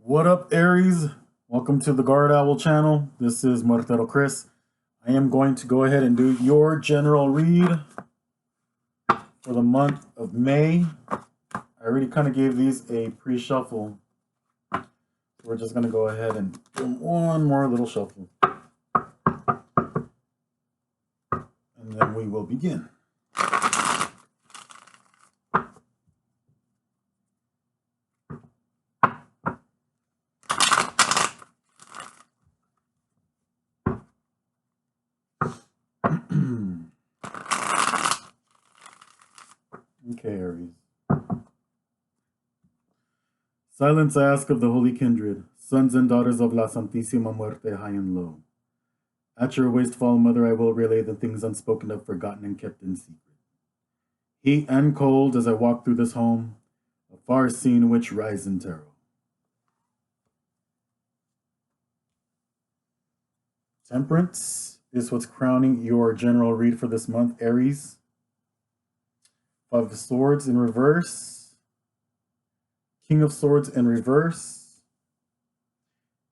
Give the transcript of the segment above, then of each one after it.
What up, Aries? Welcome to the Guard Owl channel. This is Martero Chris. I am going to go ahead and do your general read for the month of May. I already kind of gave these a pre-shuffle. We're just going to go ahead and do one more little shuffle. And then we will begin. Okay, Aries. Silence I ask of the holy kindred, sons and daughters of La Santísima Muerte, high and low. At your wasteful mother I will relay the things unspoken of, forgotten and kept in secret. Heat and cold as I walk through this home, a far scene which rise in terror. Temperance is what's crowning your general read for this month, Aries. Five of Swords in reverse. King of Swords in reverse.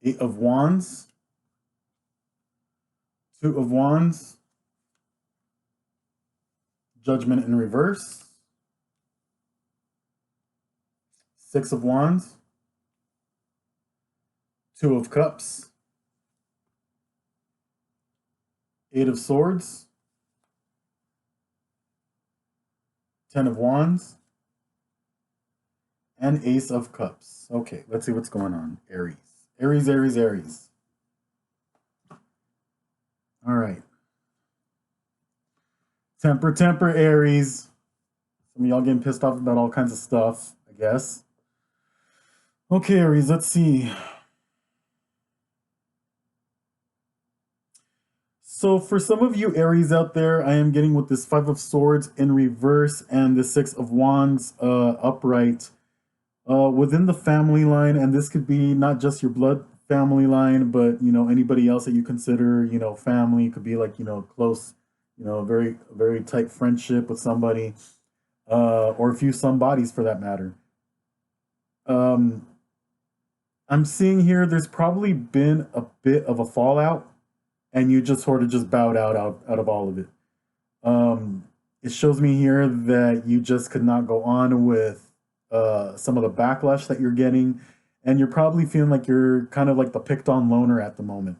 Eight of Wands. Two of Wands. Judgment in reverse. Six of Wands. Two of Cups. Eight of Swords. 10 of Wands, and Ace of Cups. Okay, let's see what's going on. Aries. Aries, Aries, Aries. All right. Temper, temper, Aries. Some of y'all getting pissed off about all kinds of stuff, I guess. Okay, Aries, let's see. So for some of you Aries out there, I am getting with this Five of Swords in reverse and the Six of Wands upright within the family line. And this could be not just your blood family line, but, you know, anybody else that you consider, you know, family. It could be like, you know, close, you know, very, very tight friendship with somebody or a few somebodies for that matter. I'm seeing here there's probably been a bit of a fallout, and you just sort of just bowed out of all of it. It shows me here that you just could not go on with some of the backlash that you're getting, and you're probably feeling like you're kind of like the picked on loner at the moment.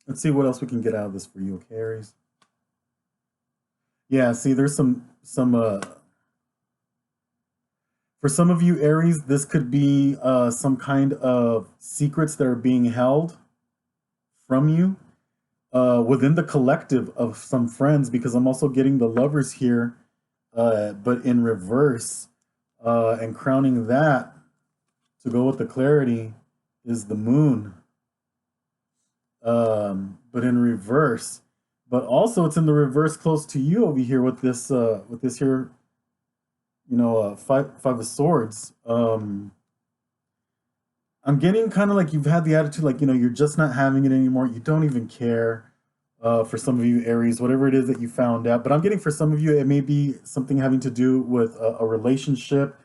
Let's see what else we can get out of this for you, okay, Aries? Yeah, see, there's some for some of you Aries, this could be some kind of secrets that are being held from you within the collective of some friends, because I'm also getting the Lovers here, but in reverse, and crowning that to go with the clarity is the Moon, but in reverse. But also it's in the reverse close to you over here with this here, you know, five of Swords. I'm getting kind of like you've had the attitude like, you know, you're just not having it anymore. You don't even care for some of you Aries, whatever it is that you found out. But I'm getting for some of you, it may be something having to do with a relationship.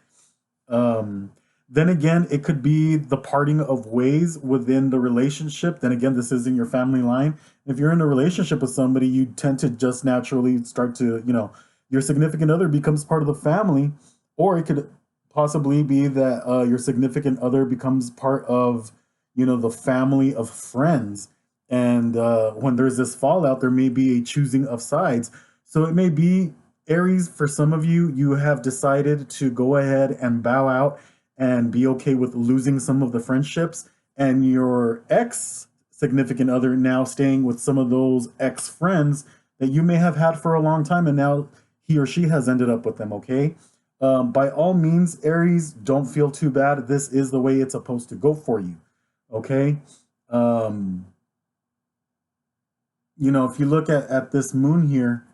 Then again, it could be the parting of ways within the relationship. Then again, this isn't your family line. If you're in a relationship with somebody, you tend to just naturally start to, you know, your significant other becomes part of the family, or it could possibly be that your significant other becomes part of, you know, the family of friends. And when there's this fallout, there may be a choosing of sides. So it may be, Aries, for some of you, you have decided to go ahead and bow out and be okay with losing some of the friendships, and your ex significant other now staying with some of those ex friends that you may have had for a long time, and now he or she has ended up with them, okay? By all means, Aries, don't feel too bad. This is the way it's supposed to go for you, okay? You know, if you look at this Moon here,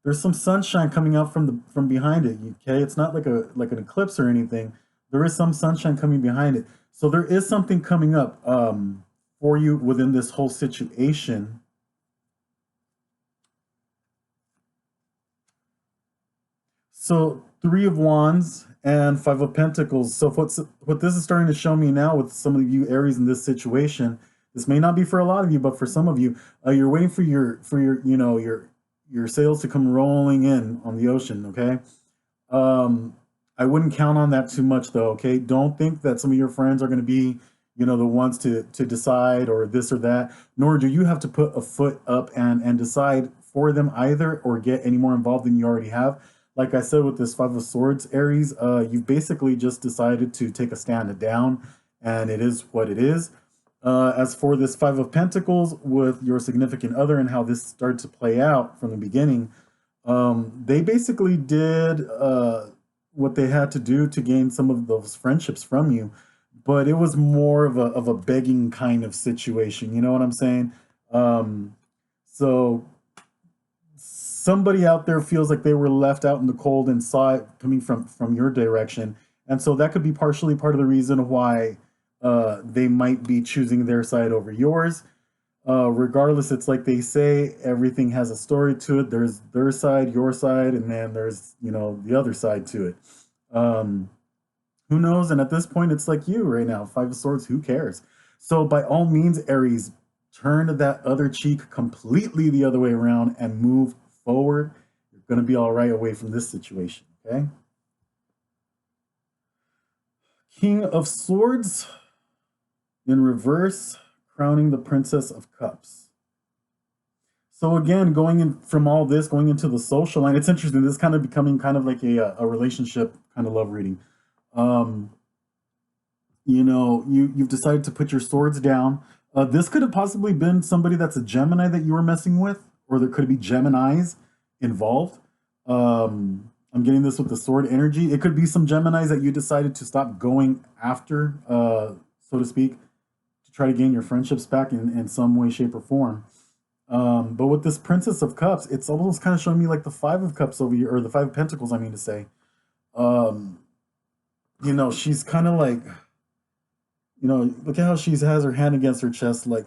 there's some sunshine coming out from behind it, okay? It's not like an eclipse or anything. There is some sunshine coming behind it. So there is something coming up for you within this whole situation. So Three of Wands and Five of Pentacles. So what this is starting to show me now with some of you Aries in this situation, this may not be for a lot of you, but for some of you, you're waiting for your your sails to come rolling in on the ocean. Okay, I wouldn't count on that too much though. Okay, don't think that some of your friends are going to be the ones to decide or this or that. Nor do you have to put a foot up and decide for them either, or get any more involved than you already have. Like I said with this Five of Swords, Aries, you've basically just decided to take a stand down, and it is what it is. As for this Five of Pentacles with your significant other and how this started to play out from the beginning, they basically did what they had to do to gain some of those friendships from you, but it was more of a begging kind of situation. You know what I'm saying? So somebody out there feels like they were left out in the cold and saw it coming from your direction, and so that could be partially part of the reason why they might be choosing their side over yours. Regardless, it's like they say, everything has a story to it. There's their side, your side, and then there's the other side to it. Um, who knows? And at this point, it's like you right now, Five of Swords. Who cares? So by all means, Aries, turn that other cheek completely the other way around and move forward. You're gonna be all right away from this situation. Okay. King of Swords in reverse, crowning the Princess of Cups. So again, going in from all this, going into the social line, it's interesting. This is kind of becoming kind of like a relationship kind of love reading. Um, you've decided to put your swords down. This could have possibly been somebody that's a Gemini that you were messing with, or there could be Geminis involved. I'm getting this with the sword energy. It could be some Geminis that you decided to stop going after, so to speak, to try to gain your friendships back in some way, shape, or form. But with this Princess of Cups, it's almost kind of showing me like the Five of Cups over here, or the Five of Pentacles, I mean to say. Um, she's kind of like, look at how she has her hand against her chest, like,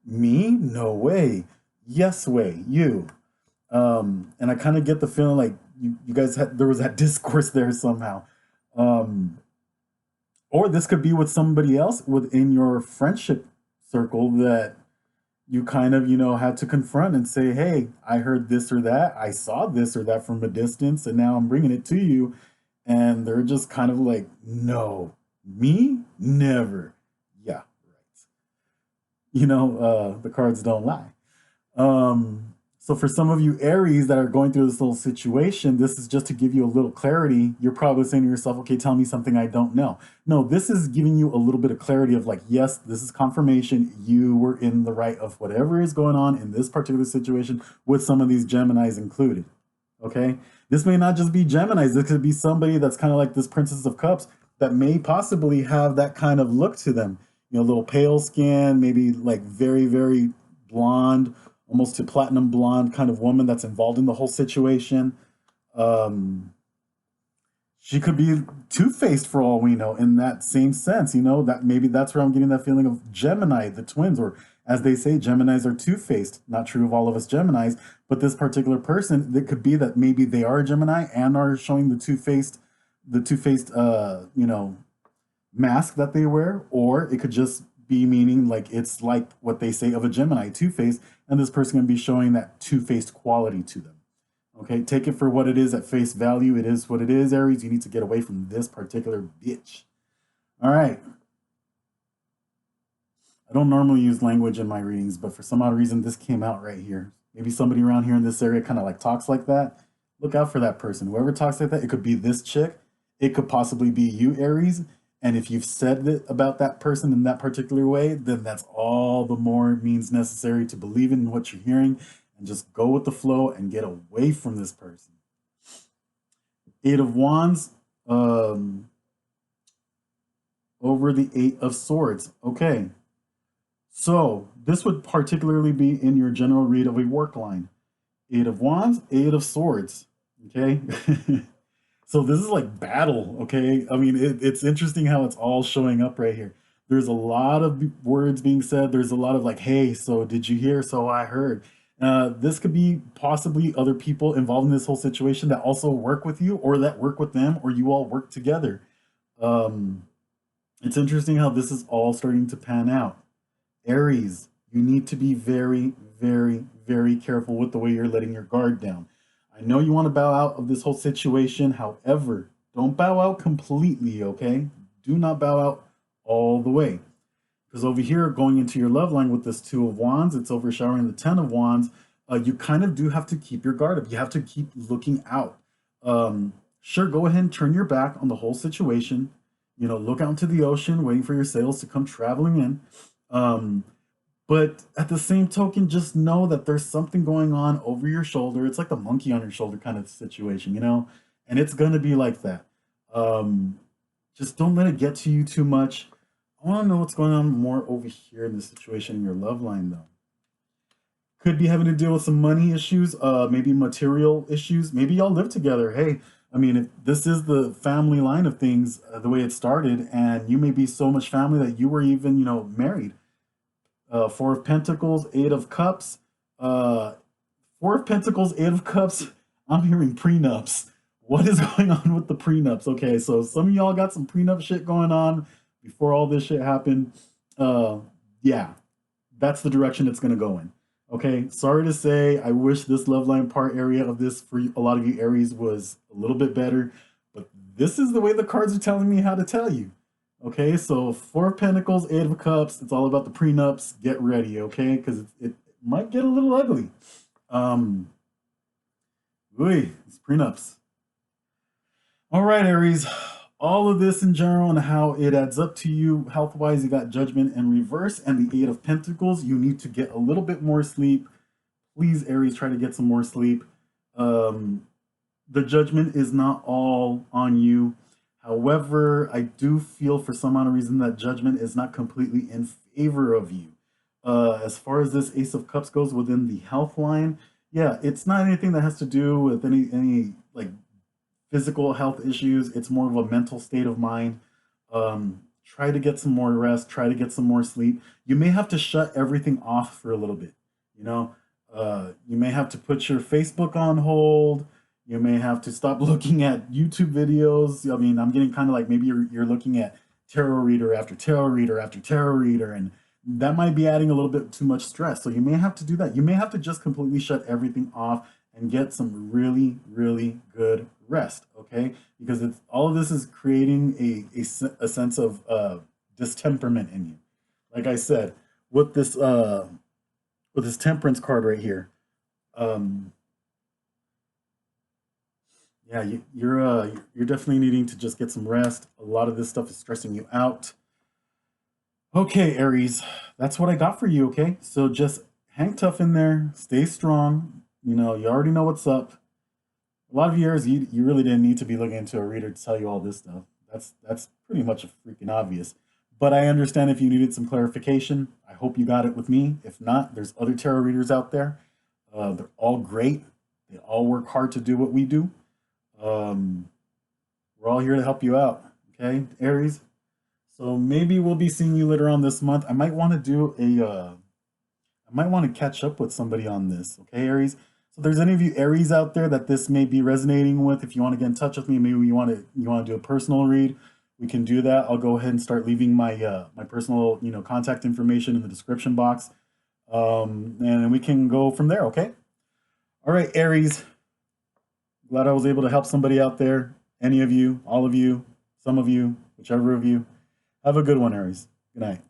me? No way. Yes way, you. And I kind of get the feeling like you guys had, there was that discourse there somehow. Um, or this could be with somebody else within your friendship circle that you kind of, had to confront and say, hey, I heard this or that. I saw this or that from a distance, and now I'm bringing it to you. And they're just kind of like, no, me? Never. Yeah, right. The cards don't lie. So for some of you Aries that are going through this little situation, this is just to give you a little clarity. You're probably saying to yourself, okay, tell me something I don't know. No, this is giving you a little bit of clarity of like, yes, this is confirmation. You were in the right of whatever is going on in this particular situation with some of these Geminis included. Okay. This may not just be Geminis. This could be somebody that's kind of like this Princess of Cups that may possibly have that kind of look to them. A little pale skin, maybe like very, very blonde, almost to platinum blonde kind of woman that's involved in the whole situation. Um, she could be two-faced for all we know in that same sense, that maybe that's where I'm getting that feeling of Gemini, the twins, or as they say, Geminis are two-faced. Not true of all of us Geminis, but this particular person, it could be that maybe they are a Gemini and are showing the two-faced, mask that they wear, or it could just be meaning like it's like what they say of a Gemini, two-faced, and this person can be showing that two-faced quality to them. Okay, take it for what it is at face value. It is what it is, Aries. You need to get away from this particular bitch. All right. I don't normally use language in my readings, but for some odd reason, this came out right here. Maybe somebody around here in this area kind of like talks like that. Look out for that person. Whoever talks like that, it could be this chick. It could possibly be you, Aries. And if you've said it about that person in that particular way, then that's all the more means necessary to believe in what you're hearing and just go with the flow and get away from this person. Eight of Wands over the Eight of Swords. Okay. So this would particularly be in your general read of a work line. Eight of Wands, Eight of Swords. Okay. So this is like battle, okay? I mean, it's interesting how it's all showing up right here. There's a lot of words being said. There's a lot of like, hey, so did you hear? So I heard. This could be possibly other people involved in this whole situation that also work with you, or that work with them, or you all work together. Um, it's interesting how this is all starting to pan out. Aries, you need to be very, very, very careful with the way you're letting your guard down. I know you want to bow out of this whole situation. However, don't bow out completely, okay? Do not bow out all the way. Because over here, going into your love line with this Two of Wands, it's overshadowing the Ten of Wands. You kind of do have to keep your guard up. You have to keep looking out. Sure, go ahead and turn your back on the whole situation. You know, look out into the ocean, waiting for your sails to come traveling in. Um, but at the same token, just know that there's something going on over your shoulder. It's like the monkey on your shoulder kind of situation, you know? And it's going to be like that. Um, just don't let it get to you too much. I want to know what's going on more over here in this situation in your love line, though. Could be having to deal with some money issues, maybe material issues. Maybe y'all live together. Hey, I mean, if this is the family line of things, the way it started, and you may be so much family that you were even, you know, married. Four of Pentacles, Eight of Cups. Uh, Four of Pentacles, Eight of Cups. I'm hearing prenups. What is going on with the prenups? Okay, so some of y'all got some prenup shit going on before all this shit happened. Yeah, that's the direction it's going to go in. Okay, sorry to say, I wish this love line part area of this for a lot of you Aries was a little bit better, but this is the way the cards are telling me how to tell you. Okay, so Four of Pentacles, Eight of Cups, it's all about the prenups. Get ready, okay, because it might get a little ugly. Um, it's prenups. All right, Aries. All of this in general and how it adds up to you health wise, you got Judgment in reverse and the Eight of Pentacles. You need to get a little bit more sleep. Please, Aries, try to get some more sleep. The judgment is not all on you. However, I do feel for some odd reason that judgment is not completely in favor of you. As far as this Ace of Cups goes within the health line, yeah, it's not anything that has to do with any like physical health issues. It's more of a mental state of mind. Try to get some more rest. Try to get some more sleep. You may have to shut everything off for a little bit. You know, you may have to put your Facebook on hold. You may have to stop looking at YouTube videos. I mean, I'm getting kind of like maybe you're looking at tarot reader after tarot reader after tarot reader, and that might be adding a little bit too much stress. So you may have to do that. You may have to just completely shut everything off and get some really, really good rest, okay? Because it's all of this is creating a sense of distemperament in you. Like I said, with this Temperance card right here, um, yeah, you're definitely needing to just get some rest. A lot of this stuff is stressing you out. Okay, Aries, that's what I got for you. Okay, so just hang tough in there, stay strong. You know, you already know what's up. A lot of years you really didn't need to be looking into a reader to tell you all this stuff. That's pretty much a freaking obvious. But I understand if you needed some clarification. I hope you got it with me. If not, there's other tarot readers out there. They're all great. They all work hard to do what we do. Um, we're all here to help you out. Okay, Aries. So maybe we'll be seeing you later on this month. I might want to do I might want to catch up with somebody on this. Okay, Aries. So if there's any of you Aries out there that this may be resonating with, if you want to get in touch with me, maybe you want to do a personal read, we can do that. I'll go ahead and start leaving my my personal contact information in the description box, and we can go from there. Okay. All right, Aries. Glad I was able to help somebody out there. Any of you, all of you, some of you, whichever of you. Have a good one, Aries. Good night.